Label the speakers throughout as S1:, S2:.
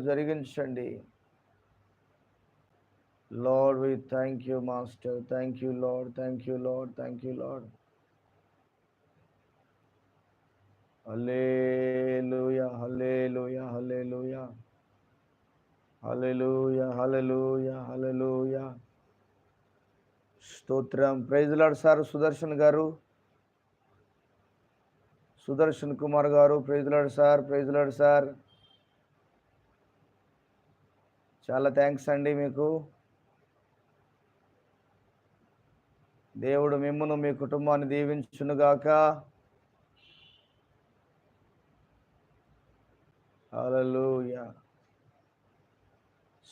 S1: జరిగించండి. Lord we thank you master. Thank you Lord. Thank you Lord. Thank you Lord. Hallelujah hallelujah hallelujah hallelujah hallelujah hallelujah. స్తోత్రం. Praise Lord sir. Sudarshan గారు, సుదర్శన్ కుమార్ గారు, praise Lord sir. Praise Lord sir. చాలా thanks అండి మీకు. దేవుడు మిమ్మును మీ కుటుంబాన్ని దీవించునుగాక. హల్లెలూయా.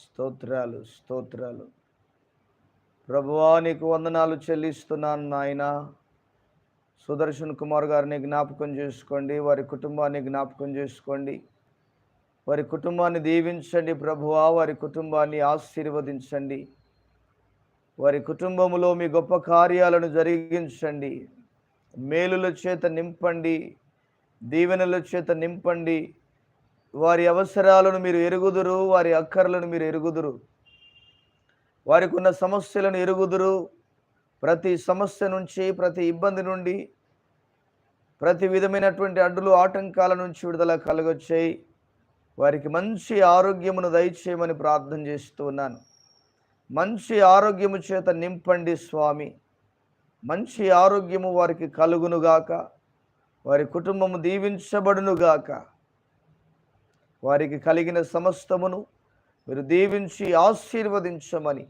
S1: స్తోత్రాలు స్తోత్రాలు. ప్రభువా నీకు వందనాలు చెల్లిస్తున్నాను నాయన. సుదర్శన్ కుమార్ గారిని జ్ఞాపకం చేసుకోండి, వారి కుటుంబాన్ని జ్ఞాపకం చేసుకోండి, వారి కుటుంబాన్ని దీవించండి ప్రభువా. వారి కుటుంబాన్ని ఆశీర్వదించండి, వారి కుటుంబంలో మీ గొప్ప కార్యాలను జరిగించండి, మేలుల చేత నింపండి, దీవెనల చేత నింపండి. వారి అవసరాలను మీరు ఎరుగుదురు, వారి అక్కర్లను మీరు ఎరుగుదురు, వారికి ఉన్న సమస్యలను ఎరుగుదురు. ప్రతి సమస్య నుంచి, ప్రతి ఇబ్బంది నుండి, ప్రతి విధమైనటువంటి అడ్డులు ఆటంకాల నుంచి విడుదల కలుగొచ్చాయి. వారికి మంచి ఆరోగ్యమును దయచేయమని ప్రార్థన చేస్తూ ఉన్నాను. మంచి ఆరోగ్యము చేత నింపండి స్వామి. మంచి ఆరోగ్యము వారికి కలుగునుగాక, వారి కుటుంబము దీవించబడునుగాక. వారికి కలిగిన సమస్తమును మీరు దీవించి ఆశీర్వదించమని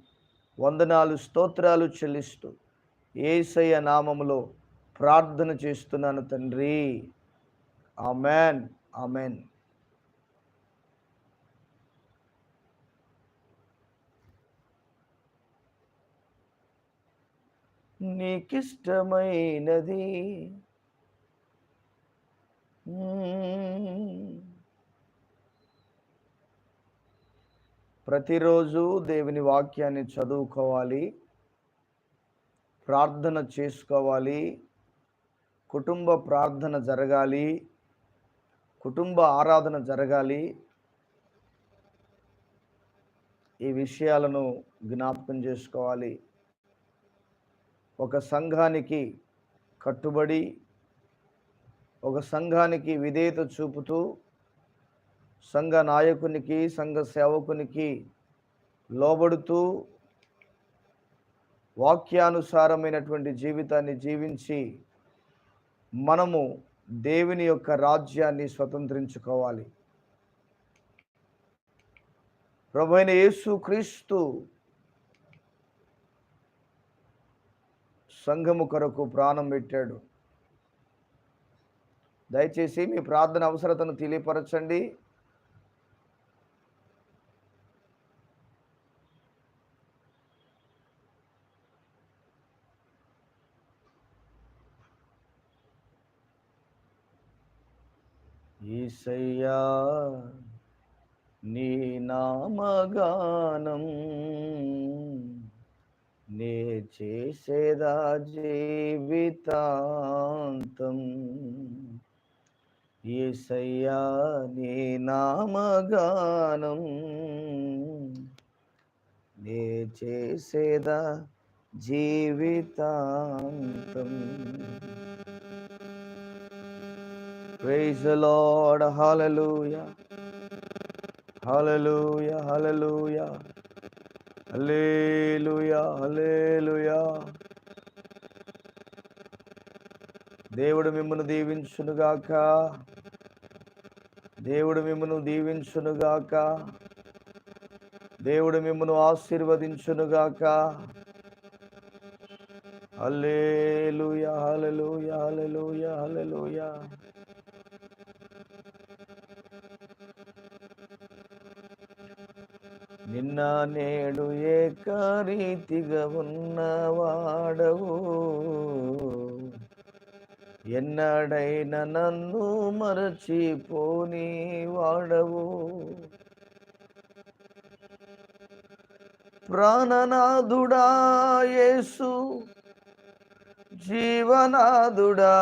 S1: వందనాలు స్తోత్రాలు చెల్లిస్తూ యేసయ్య నామములో ప్రార్థన చేస్తున్నాను తండ్రి. Amen amen. నీకిష్టమైనది ప్రతిరోజు దేవుని వాక్యాన్ని చదువుకోవాలి, ప్రార్థన చేసుకోవాలి, కుటుంబ ప్రార్థన జరగాలి, కుటుంబ ఆరాధన జరగాలి. ఈ విషయాలను జ్ఞాపకం చేసుకోవాలి. ఒక సంఘానికి కట్టుబడి, ఒక సంఘానికి విధేయత చూపుతూ, సంఘ నాయకునికి, సంఘ సేవకునికి లోబడుతూ, వాక్యానుసారమైనటువంటి జీవితాన్ని జీవించి మనము దేవుని యొక్క రాజ్యాన్ని స్వతంత్రించుకోవాలి. ప్రభువైన యేసుక్రీస్తు సంఘము కొరకు ప్రాణం పెట్టాడు. దయచేసి మీ ప్రార్థన అవసరతను తెలియపరచండి. యేసయ్యా నీ నామగానం నే చేసేదా జీవితాంతం. యేసయ్యా నీ నామగానం నే చేసేదా జీవితాంతం. Praise the Lord. Hallelujah. Hallelujah. Hallelujah. Hallelujah. Hallelujah. దేవుడు మిమ్మును దీవించునుగాక. దేవుడు మిమ్మును దీవించునుగాక. దేవుడు మిమ్మును ఆశీర్వదించునుగాక. హల్లెలూయా. హల్లెలూయా. హల్లెలూయా. హల్లెలూయా. నిన్న నేడు ఏకరీతిగా ఉన్నవాడవు, ఎన్నడైనా నన్ను మరచిపోని వాడవు. ప్రాణనాథుడా యేసు, జీవనాథుడా